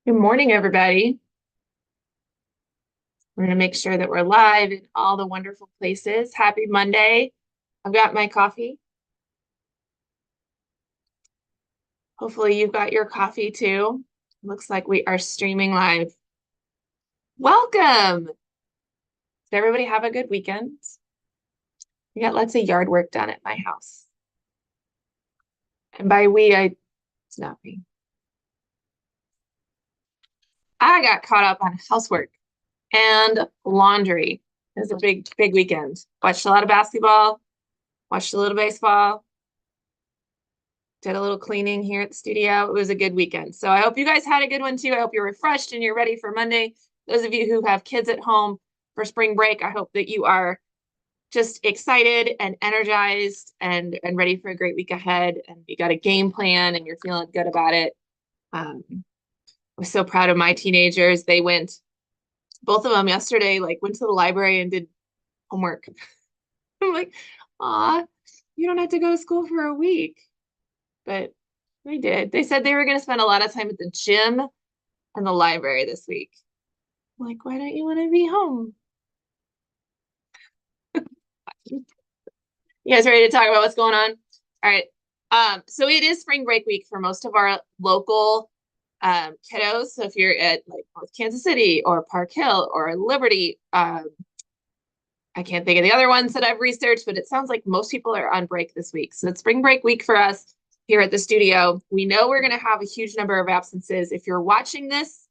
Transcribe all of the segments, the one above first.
Good morning, everybody. We're going to make sure that we're live in all the wonderful places. Happy Monday. I've got my coffee. Hopefully you've got your coffee too. Looks like we are streaming live. Welcome. Did everybody have a good weekend? We got lots of yard work done at my house. And by we, it's not me. I got caught up on housework and laundry. It was a big weekend. Watched a lot of basketball, watched a little baseball, did a little cleaning here at the studio. It was a good weekend. So I hope you guys had a good one too. I hope you're refreshed and you're ready for Monday. Those of you who have kids at home for spring break, I hope that you are just excited and energized and ready for a great week ahead. And you got a game plan and you're feeling good about it. I was so proud of my teenagers. They went, both of them yesterday, like went to the library and did homework. I'm like, aw, you don't have to go to school for a week. But they did. They said they were going to spend a lot of time at the gym and the library this week. I'm like, why don't you want to be home? You guys ready to talk about what's going on? All right. So it is spring break week for most of our local kiddos. So if you're at like North Kansas City or Park Hill or Liberty, I can't think of the other ones that I've researched, but it sounds like most people are on break this week. So it's spring break week for us here at the studio. We know we're going to have a huge number of absences. If you're watching this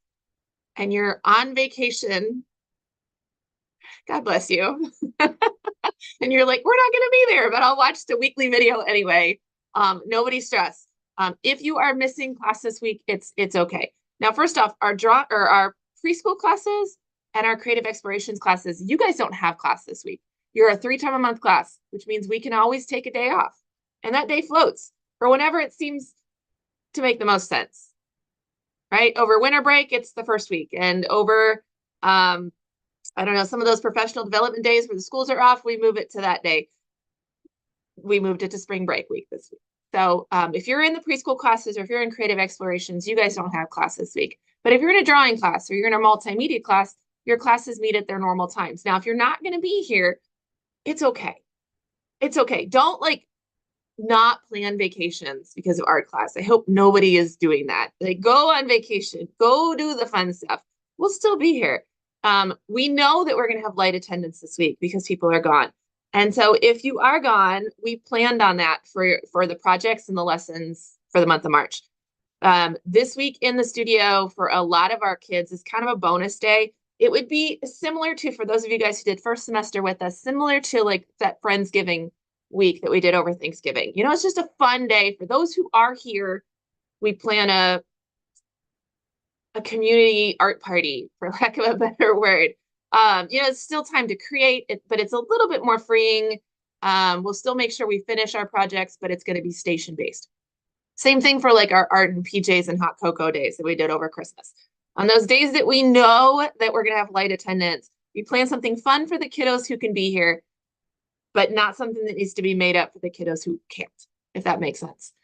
and you're on vacation, God bless you. And you're like, we're not going to be there, but I'll watch the weekly video anyway. Nobody stress. If you are missing class this week, it's okay. Now, first off, our preschool classes and our creative explorations classes, you guys don't have class this week. You're a 3 time a month class, which means we can always take a day off. And that day floats for whenever it seems to make the most sense. Right? Over winter break, it's the first week. And over I don't know, some of those professional development days where the schools are off, we move it to that day. We moved it to spring break week this week. So if you're in the preschool classes or if you're in creative explorations, you guys don't have class this week. But if you're in a drawing class or you're in a multimedia class, your classes meet at their normal times. Now, if you're not going to be here, it's okay. It's okay. Don't like not plan vacations because of art class. I hope nobody is doing that. Like go on vacation, go do the fun stuff. We'll still be here. We know that we're going to have light attendance this week because people are gone. And so if you are gone, we planned on that for the projects and the lessons for the month of March. This week in the studio for a lot of our kids is kind of a bonus day. It would be similar to, for those of you guys who did first semester with us, similar to like that Friendsgiving week that we did over Thanksgiving. You know, it's just a fun day. For those who are here, we plan a community art party, for lack of a better word. You know, it's still time to create it, but it's a little bit more freeing. We'll still make sure we finish our projects, but it's going to be station based. Same thing for like our art and PJs and hot cocoa days that we did over Christmas. On those days that we know that we're going to have light attendance, we plan something fun for the kiddos who can be here, but not something that needs to be made up for the kiddos who can't, if that makes sense.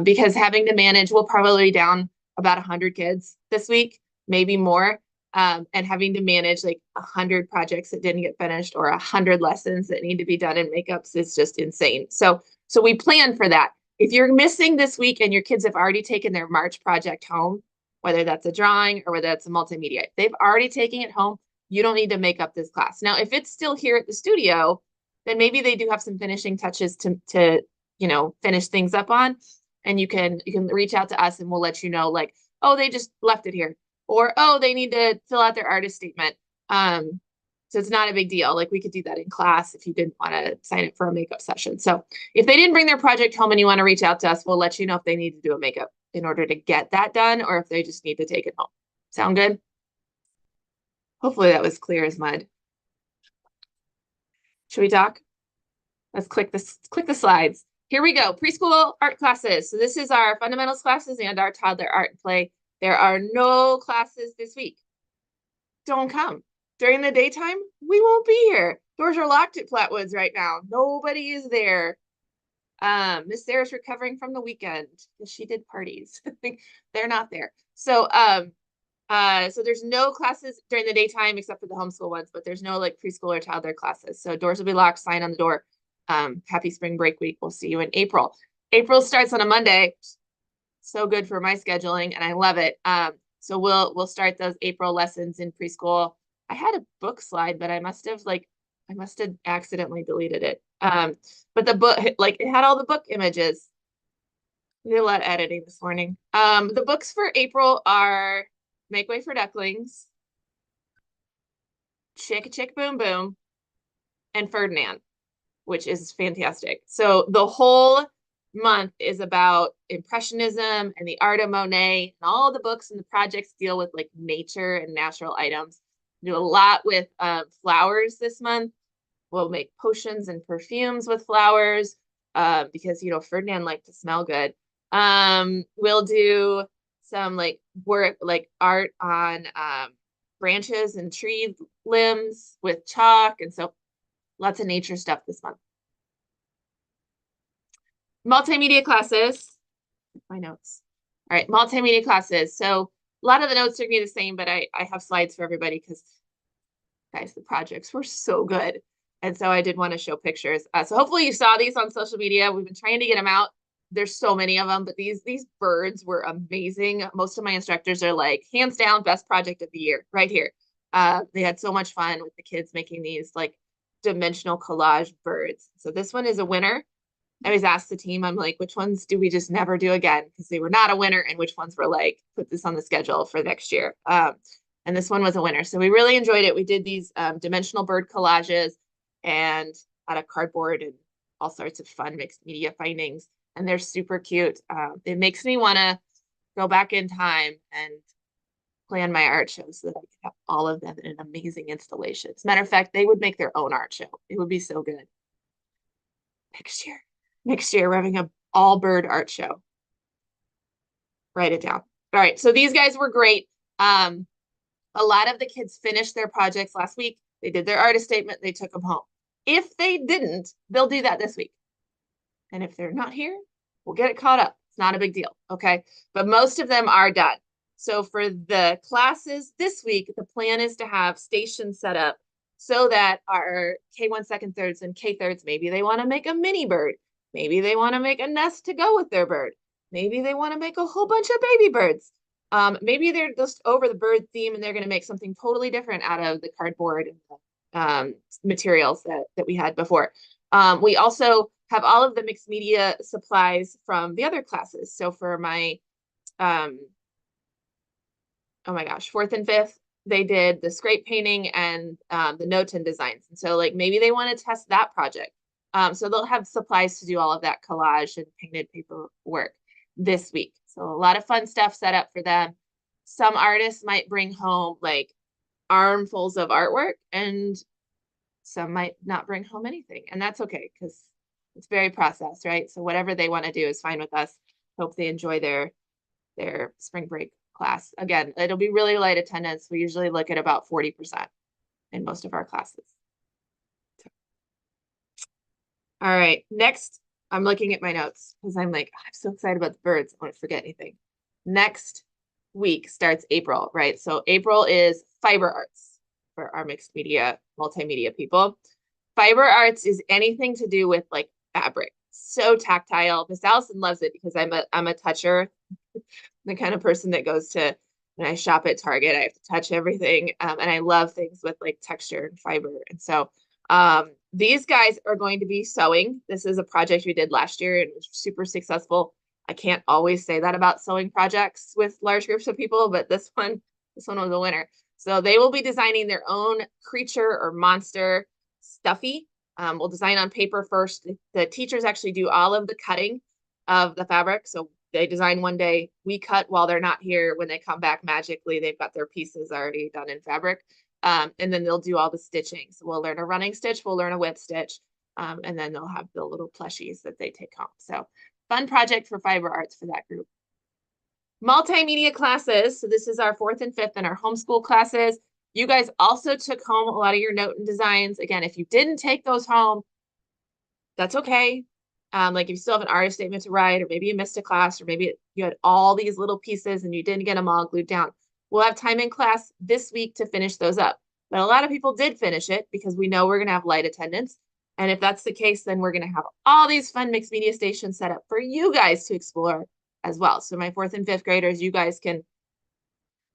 Because having to manage, we'll probably be down about 100 kids this week, maybe more, and having to manage like 100 projects that didn't get finished or 100 lessons that need to be done in makeups is just insane. So we plan for that. If you're missing this week and your kids have already taken their March project home, whether that's a drawing or whether that's a multimedia, if they've already taken it home, you don't need to make up this class. Now, if it's still here at the studio, then maybe they do have some finishing touches to you know, finish things up on. And you can reach out to us and we'll let you know, like, oh, they just left it here. Or, oh, they need to fill out their artist statement. So it's not a big deal. Like we could do that in class if you didn't want to sign up for a makeup session. So if they didn't bring their project home and you want to reach out to us, we'll let you know if they need to do a makeup in order to get that done or if they just need to take it home. Sound good? Hopefully that was clear as mud. Should we talk? Let's click the slides. Here we go. Preschool art classes. So this is our fundamentals classes and our toddler art and play. There are no classes this week. Don't come. During the daytime, we won't be here. Doors are locked at Flatwoods right now. Nobody is there. Miss Sarah's recovering from the weekend because she did parties. They're not there. So So there's no classes during the daytime except for the homeschool ones, but there's no like preschool or childcare classes. So doors will be locked, sign on the door. Happy spring break week. We'll see you in April. April starts on a Monday. So good for my scheduling and I love it. So we'll start those April lessons in preschool. I had a book slide, but I must have accidentally deleted it. But the book, like it had all the book images. We did a lot of editing this morning. The books for April are Make Way for Ducklings, Chick Chick Boom Boom, and Ferdinand, which is fantastic. So the whole month is about Impressionism and the art of Monet, and all the books and the projects deal with like nature and natural items. We do a lot with flowers this month. We'll make potions and perfumes with flowers because, you know, Ferdinand liked to smell good. We'll do some like work, like art on branches and tree limbs with chalk. And so lots of nature stuff this month. Multimedia classes, my notes. All right, multimedia classes. So a lot of the notes are gonna be the same, but I have slides for everybody because guys, the projects were so good. And so I did want to show pictures. So hopefully you saw these on social media. We've been trying to get them out. There's so many of them, but these birds were amazing. Most of my instructors are like, hands down, best project of the year right here. They had so much fun with the kids making these like dimensional collage birds. So this one is a winner. I always ask the team, I'm like, which ones do we just never do again? Because they were not a winner, and which ones were like, put this on the schedule for next year. And this one was a winner. So we really enjoyed it. We did these dimensional bird collages and out of cardboard and all sorts of fun mixed media findings. And they're super cute. It makes me want to go back in time and plan my art show so that I can have all of them in an amazing installation. As a matter of fact, they would make their own art show. It would be so good. Next year, we're having an all bird art show. Write it down. All right. So these guys were great. A lot of the kids finished their projects last week. They did their artist statement. They took them home. If they didn't, they'll do that this week. And if they're not here, we'll get it caught up. It's not a big deal. Okay. But most of them are done. So for the classes this week, the plan is to have stations set up so that our K1 second thirds and K thirds, maybe they want to make a mini bird. Maybe they want to make a nest to go with their bird. Maybe they want to make a whole bunch of baby birds. Maybe they're just over the bird theme and they're going to make something totally different out of the cardboard and materials that we had before. We also have all of the mixed media supplies from the other classes. So for my, oh my gosh, 4th and 5th, they did the scrape painting and the no-tin designs. And so like maybe they want to test that project. So they'll have supplies to do all of that collage and painted paper work this week. So a lot of fun stuff set up for them. Some artists might bring home like armfuls of artwork and some might not bring home anything. And that's okay because it's very processed, right? So whatever they want to do is fine with us. Hope they enjoy their spring break class. Again, it'll be really light attendance. We usually look at about 40% in most of our classes. All right, next, I'm looking at my notes because I'm like, I'm so excited about the birds. I won't forget anything. Next week starts April, right? So April is fiber arts for our mixed media, multimedia people. Fiber arts is anything to do with like fabric. So tactile. Miss Allison loves it because I'm a toucher, the kind of person that goes to, when I shop at Target, I have to touch everything. And I love things with like texture and fiber. And so these guys are going to be sewing. This is a project we did last year and it was super successful. I can't always say that about sewing projects with large groups of people, but this one was a winner. So they will be designing their own creature or monster stuffy. We'll design on paper first. The teachers actually do all of the cutting of the fabric. So they design one day, we cut while they're not here. When they come back magically, they've got their pieces already done in fabric. And then they'll do all the stitching. So we'll learn a running stitch, we'll learn a whip stitch, and then they'll have the little plushies that they take home. So fun project for fiber arts for that group. Multimedia classes. So this is our 4th and 5th and our homeschool classes. You guys also took home a lot of your note and designs. Again, if you didn't take those home, that's okay. Like if you still have an artist statement to write, or maybe you missed a class, or maybe you had all these little pieces and you didn't get them all glued down. We'll have time in class this week to finish those up. But a lot of people did finish it because we know we're going to have light attendance. And if that's the case, then we're going to have all these fun mixed media stations set up for you guys to explore as well. So my 4th and 5th graders, you guys can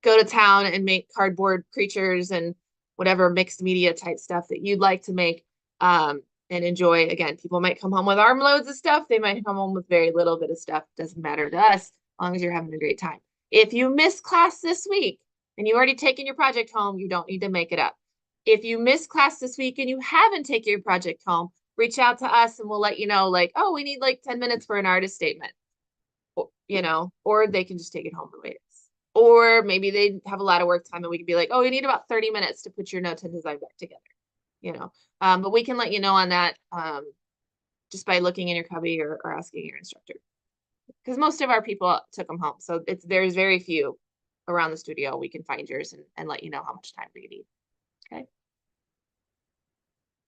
go to town and make cardboard creatures and whatever mixed media type stuff that you'd like to make, and enjoy. Again, people might come home with armloads of stuff. They might come home with very little bit of stuff. Doesn't matter to us, as long as you're having a great time. If you miss class this week and you've already taken your project home, you don't need to make it up. If you miss class this week and you haven't taken your project home, reach out to us and we'll let you know, like, oh, we need like 10 minutes for an artist statement, you know, or they can just take it home the way it is. Or maybe they have a lot of work time and we can be like, oh, you need about 30 minutes to put your notes and design back together, you know. But we can let you know on that just by looking in your cubby or asking your instructor. Because most of our people took them home. So there's very few around the studio. We can find yours and let you know how much time we need. Okay.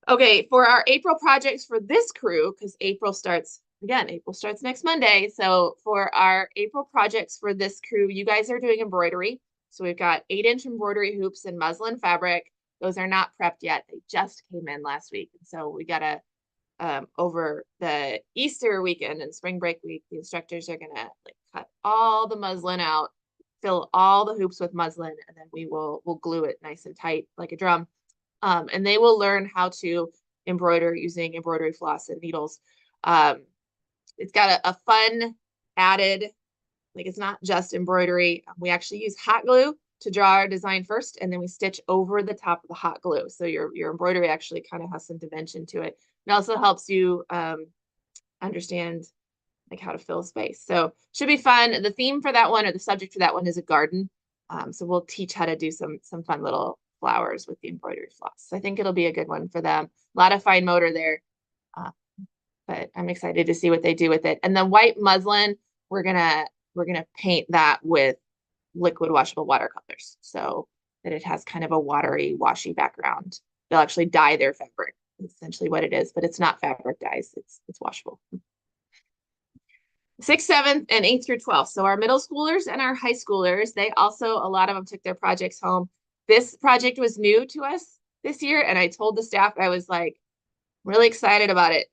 Okay, for our April projects for this crew, because April starts next Monday. So for our April projects for this crew, you guys are doing embroidery. So we've got 8-inch embroidery hoops and muslin fabric. Those are not prepped yet. They just came in last week. So we gotta, over the Easter weekend and spring break week, the instructors are gonna like cut all the muslin out, fill all the hoops with muslin, and then we'll glue it nice and tight like a drum. And they will learn how to embroider using embroidery floss and needles. It's got a fun added, like it's not just embroidery. We actually use hot glue to draw our design first, and then we stitch over the top of the hot glue. So your embroidery actually kind of has some dimension to it. It also helps you understand like how to fill space. So should be fun. The theme for that one, or the subject for that one, is a garden. So we'll teach how to do some fun little flowers with the embroidery floss. So I think it'll be a good one for them. A lot of fine motor there, but I'm excited to see what they do with it. And the white muslin, we're gonna paint that with liquid washable watercolors, so that it has kind of a watery, washy background. They'll actually dye their fabric. That's essentially what it is, but it's not fabric dyes. It's washable. 6th, 7th, and 8th through 12th. So our middle schoolers and our high schoolers, they also, a lot of them took their projects home. This project was new to us this year, and I told the staff, I was like, really excited about it,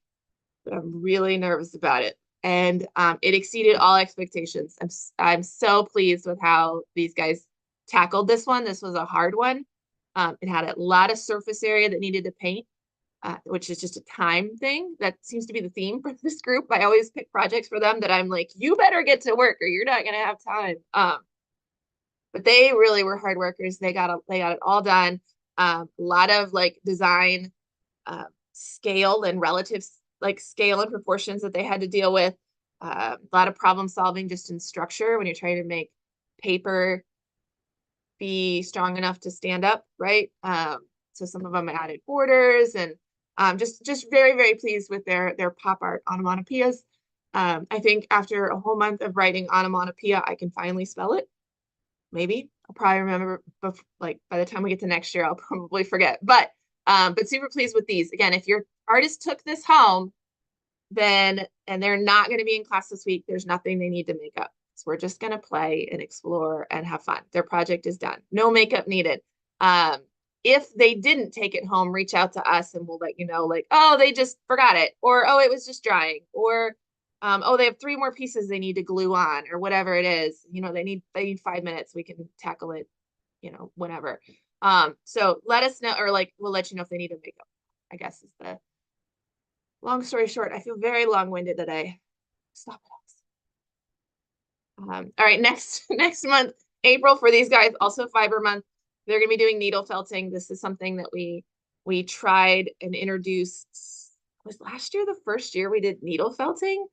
but I'm really nervous about it. And it exceeded all expectations. I'm so pleased with how these guys tackled this one. This was a hard one. It had a lot of surface area that needed to paint, which is just a time thing. That seems to be the theme for this group. I always pick projects for them that I'm like, you better get to work or you're not going to have time. But they really were hard workers. They got it all done. A lot of like design, scale and relative, like scale and proportions that they had to deal with. A lot of problem solving just in structure when you're trying to make paper be strong enough to stand up, right? So some of them added borders, and just very, very pleased with their pop art onomatopoeias. I think after a whole month of writing onomatopoeia, I can finally spell it. Maybe I'll probably remember, like by the time we get to next year, I'll probably forget. But super pleased with these. Again, if your artist took this home, and they're not going to be in class this week, there's nothing they need to make up. So we're just going to play and explore and have fun. Their project is done. No makeup needed. If they didn't take it home, reach out to us and we'll let you know, like, oh, they just forgot it, or oh, it was just drying, or oh, they have 3 more pieces they need to glue on, or whatever it is. You know, they need 5 minutes. We can tackle it, you know, whenever. So let us know, or like we'll let you know if they need a makeup, I guess is the long story short. I feel very long-winded today. Stop it. All right, next month, April, for these guys, also fiber month. They're going to be doing needle felting. This is something that we tried and introduced. Was last year the first year we did needle felting?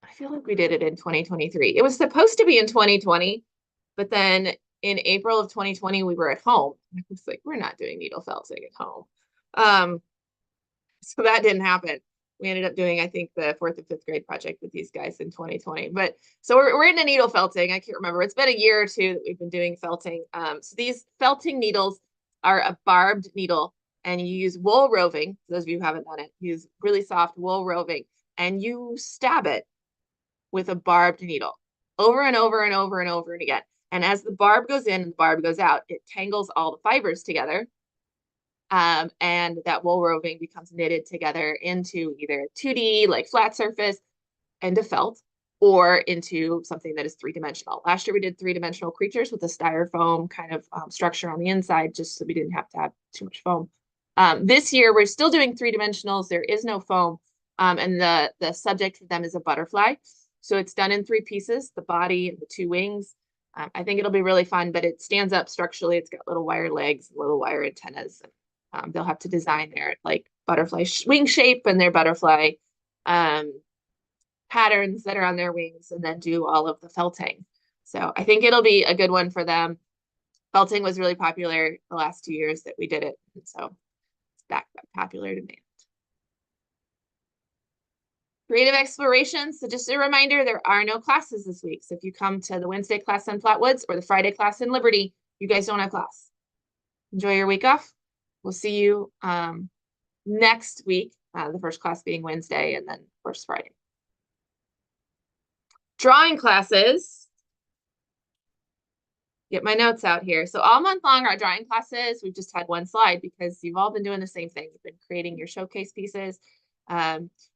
I feel like we did it in 2023. It was supposed to be in 2020, but then in April of 2020 we were at home. I was like, we're not doing needle felting at home. So that didn't happen. We ended up doing, I think, the 4th and 5th grade project with these guys in 2020. But so we're into needle felting. I can't remember. It's been a year or two that we've been doing felting. So these felting needles are a barbed needle, and you use wool roving. For those of you who haven't done it, use really soft wool roving, and you stab it with a barbed needle over and over and over and over and again. And as the barb goes in and the barb goes out, it tangles all the fibers together. And that wool roving becomes knitted together into either a 2D, like flat surface, and a felt, or into something that is three-dimensional. Last year we did three-dimensional creatures with a styrofoam kind of structure on the inside, just so we didn't have to have too much foam. This year we're still doing three-dimensionals. There is no foam, and the subject for them is a butterfly. So it's done in 3 pieces, the body and the 2 wings. I think it'll be really fun, but it stands up structurally. It's got little wire legs, little wire antennas. They'll have to design their like butterfly wing shape and their butterfly patterns that are on their wings, and then do all of the felting. So I think it'll be a good one for them. Felting was really popular the last 2 years that we did it, and so it's back popular demand. Creative exploration. So just a reminder, there are no classes this week. So if you come to the Wednesday class in Flatwoods or the Friday class in Liberty, you guys don't have class. Enjoy your week off. We'll see you next week, the first class being Wednesday and then first Friday. Drawing classes. Get my notes out here. So all month long, our drawing classes, we've just had one slide because you've all been doing the same thing. You've been creating your showcase pieces,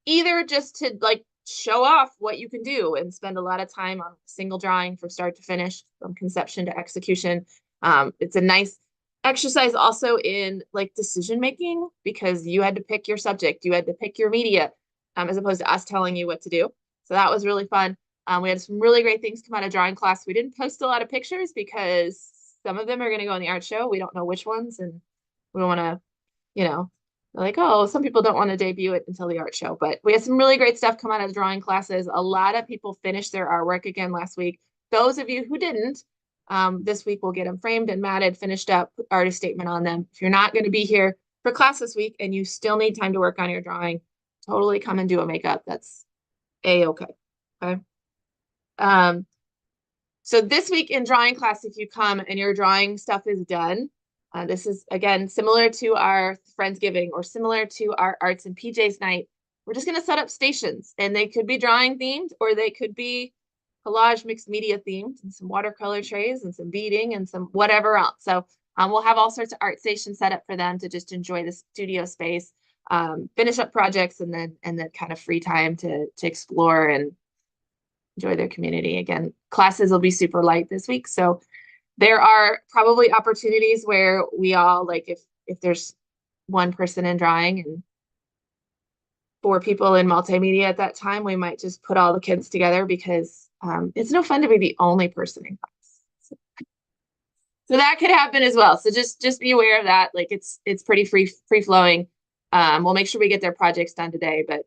either just to like show off what you can do and spend a lot of time on a single drawing from start to finish, from conception to execution. It's a nice exercise also in like decision making, because you had to pick your subject, you had to pick your media, as opposed to us telling you what to do. So that was really fun. We had some really great things come out of drawing class. We didn't post a lot of pictures because some of them are going to go in the art show. We don't know which ones, and we don't want to, you know, like, oh, some people don't want to debut it until the art show. But we had some really great stuff come out of the drawing classes. A lot of people finished their artwork again last week. Those of you who didn't, this week we'll get them framed and matted, finished up, put artist statement on them. If you're not going to be here for class this week and you still need time to work on your drawing, totally come and do a makeup. That's a-okay. Okay. So this week in drawing class, if you come and your drawing stuff is done, this is again similar to our Friendsgiving or similar to our Arts and PJs night. We're just going to set up stations, and they could be drawing themed or they could be collage mixed media themed, and some watercolor trays and some beading and some whatever else. So we'll have all sorts of art stations set up for them to just enjoy the studio space, finish up projects, and then kind of free time to explore and enjoy their community. Again, classes will be super light this week, so there are probably opportunities where we all, like, if there's one person in drawing and 4 people in multimedia at that time, we might just put all the kids together, because it's no fun to be the only person in class. So that could happen as well. So just be aware of that. Like, it's pretty free flowing. We'll make sure we get their projects done today, but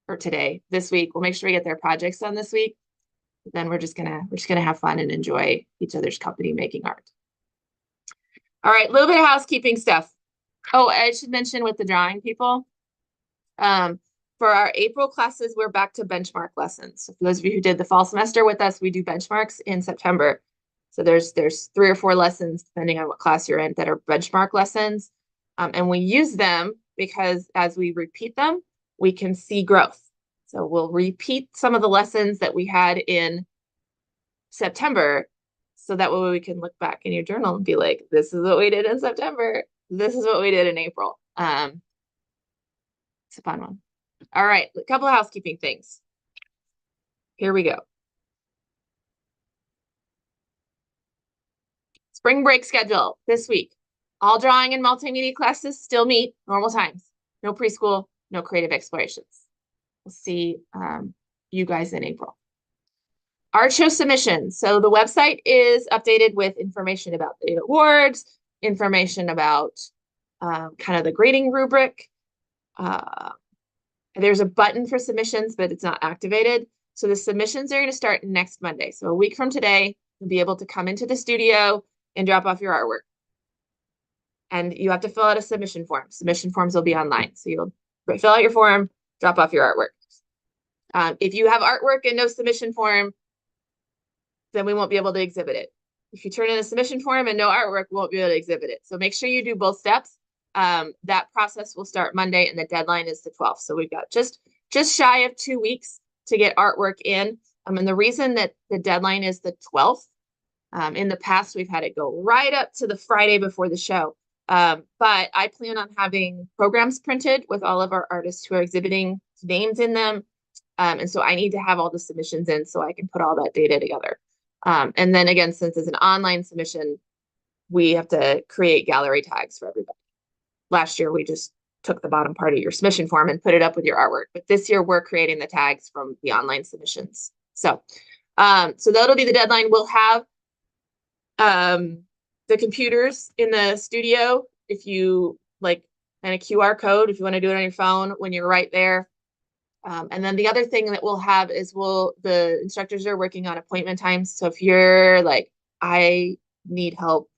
or today, this week, we'll make sure we get their projects done this week. Then we're just gonna have fun and enjoy each other's company making art. All right, a little bit of housekeeping stuff. Oh, I should mention with the drawing people, for our April classes, we're back to benchmark lessons. So for those of you who did the fall semester with us, we do benchmarks in September. So there's 3 or 4 lessons, depending on what class you're in, that are benchmark lessons. And we use them because as we repeat them, we can see growth. So we'll repeat some of the lessons that we had in September, so that way we can look back in your journal and be like, this is what we did in September. This is what we did in April. It's a fun one. All right, a couple of housekeeping things. Here we go. Spring break schedule this week. All drawing and multimedia classes still meet normal times. No preschool, no creative explorations. We'll see you guys in April. Art show submissions. So the website is updated with information about the awards, information about kind of the grading rubric. There's a button for submissions, but it's not activated. So the submissions are going to start next Monday. So a week from today, you'll be able to come into the studio and drop off your artwork. And you have to fill out a submission form. Submission forms will be online. So you'll fill out your form, drop off your artwork. If you have artwork and no submission form, then we won't be able to exhibit it. If you turn in a submission form and no artwork, we won't be able to exhibit it. So make sure you do both steps. That process will start Monday, and the deadline is the 12th. So we've got just shy of 2 weeks to get artwork in. And the reason that the deadline is the 12th, in the past, we've had it go right up to the Friday before the show. But I plan on having programs printed with all of our artists who are exhibiting names in them. And so I need to have all the submissions in so I can put all that data together. And then again, since it's an online submission, we have to create gallery tags for everybody. Last year, we just took the bottom part of your submission form and put it up with your artwork. But this year, we're creating the tags from the online submissions. So that'll be the deadline. We'll have the computers in the studio, if you like, and a QR code if you want to do it on your phone when you're right there. And then the other thing that we'll have is the instructors are working on appointment times. So if you're like, I need help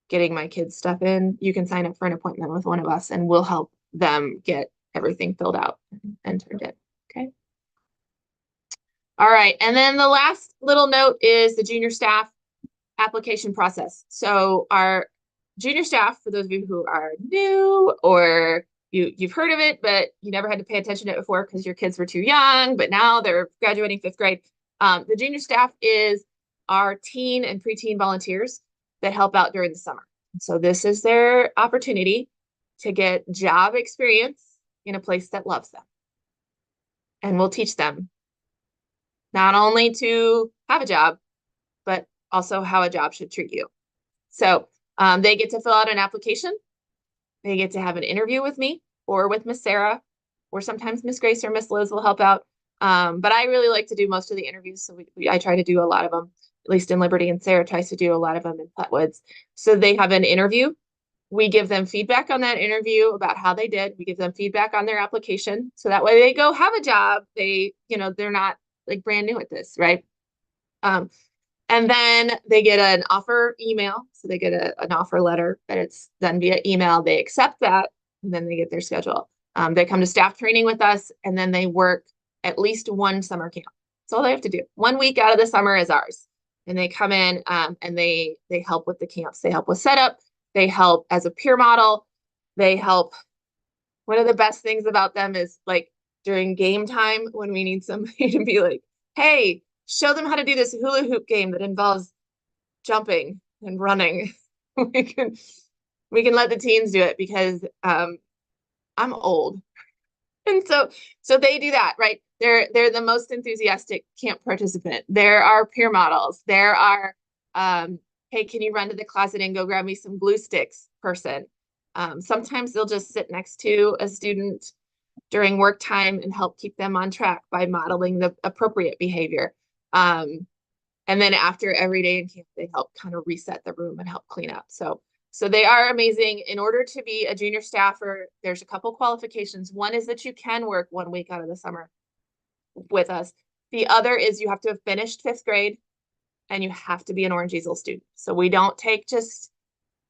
getting my kids' stuff in, you can sign up for an appointment with one of us and we'll help them get everything filled out and turned in. Okay. All right. And then the last little note is the junior staff application process. So our junior staff, for those of you who are new or you've heard of it, but you never had to pay attention to it before because your kids were too young, but now they're graduating 5th grade. The junior staff is our teen and preteen volunteers that help out during the summer. So this is their opportunity to get job experience in a place that loves them. And we'll teach them not only to have a job, but also how a job should treat you. So they get to fill out an application. They get to have an interview with me or with Miss Sarah, or sometimes Miss Grace or Miss Liz will help out. But I really like to do most of the interviews. So I try to do a lot of them, at least in Liberty, and Sarah tries to do a lot of them in Flatwoods. So they have an interview. We give them feedback on that interview about how they did. We give them feedback on their application. So that way they go have a job. They're not like brand new at this, right? And then they get an offer email. So they get an offer letter that it's done via email. They accept that, and then they get their schedule. They come to staff training with us, and then they work at least one summer camp. That's all they have to do. 1 week out of the summer is ours. And they come in and they help with the camps. They help with setup. They help as a peer model. They help. One of the best things about them is like during game time when we need somebody to be like, hey, show them how to do this hula hoop game that involves jumping and running. we can let the teens do it because I'm old. And so they do that, right? They're the most enthusiastic camp participant. There are peer models. There are, hey, can you run to the closet and go grab me some glue sticks person? Sometimes they'll just sit next to a student during work time and help keep them on track by modeling the appropriate behavior. And then after every day in camp, they help kind of reset the room and help clean up. So they are amazing. In order to be a junior staffer, there's a couple qualifications. One is that you can work 1 week out of the summer with us. The other is you have to have finished 5th grade and you have to be an Orange Easel student. So we don't take just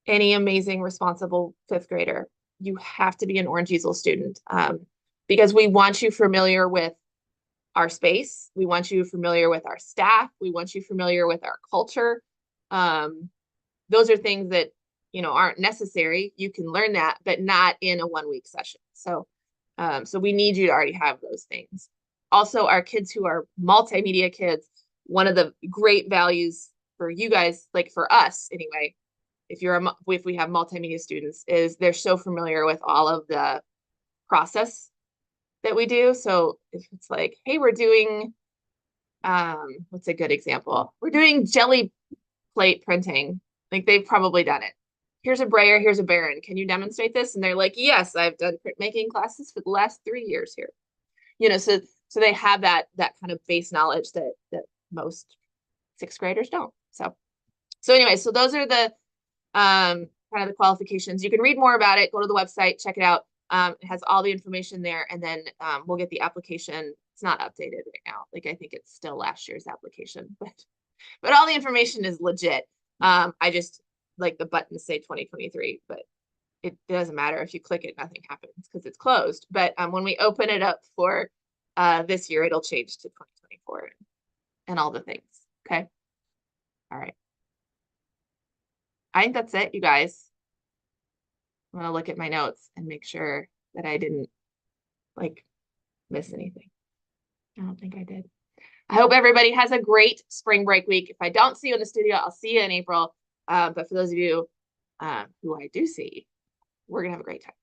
any amazing, responsible 5th grader. You have to be an Orange Easel student because we want you familiar with our space. We want you familiar with our staff. We want you familiar with our culture. Those are things that, aren't necessary. You can learn that, but not in a 1 week session. So we need you to already have those things. Also, our kids who are multimedia kids, one of the great values for you guys, like for us anyway, if we have multimedia students, is they're so familiar with all of the process that we do. So if it's like, hey, we're doing, what's a good example? We're doing jelly plate printing. Like they've probably done it. Here's a brayer, here's a baron. Can you demonstrate this? And they're like, yes, I've done printmaking classes for the last 3 years here. So they have that kind of base knowledge that most 6th graders don't. So anyway, so those are the kind of the qualifications. You can read more about it. Go to the website, check it out. It has all the information there, and then we'll get the application. It's not updated right now. Like I think it's still last year's application, but all the information is legit. I just like the buttons say 2023, but it doesn't matter if you click it, nothing happens because it's closed. But when we open it up for this year, it'll change to 2024 and all the things. Okay. All right. I think that's it, you guys. I'm gonna look at my notes and make sure that I didn't like miss anything. I don't think I did. I hope everybody has a great spring break week. If I don't see you in the studio, I'll see you in April. But for those of you who I do see, we're gonna have a great time.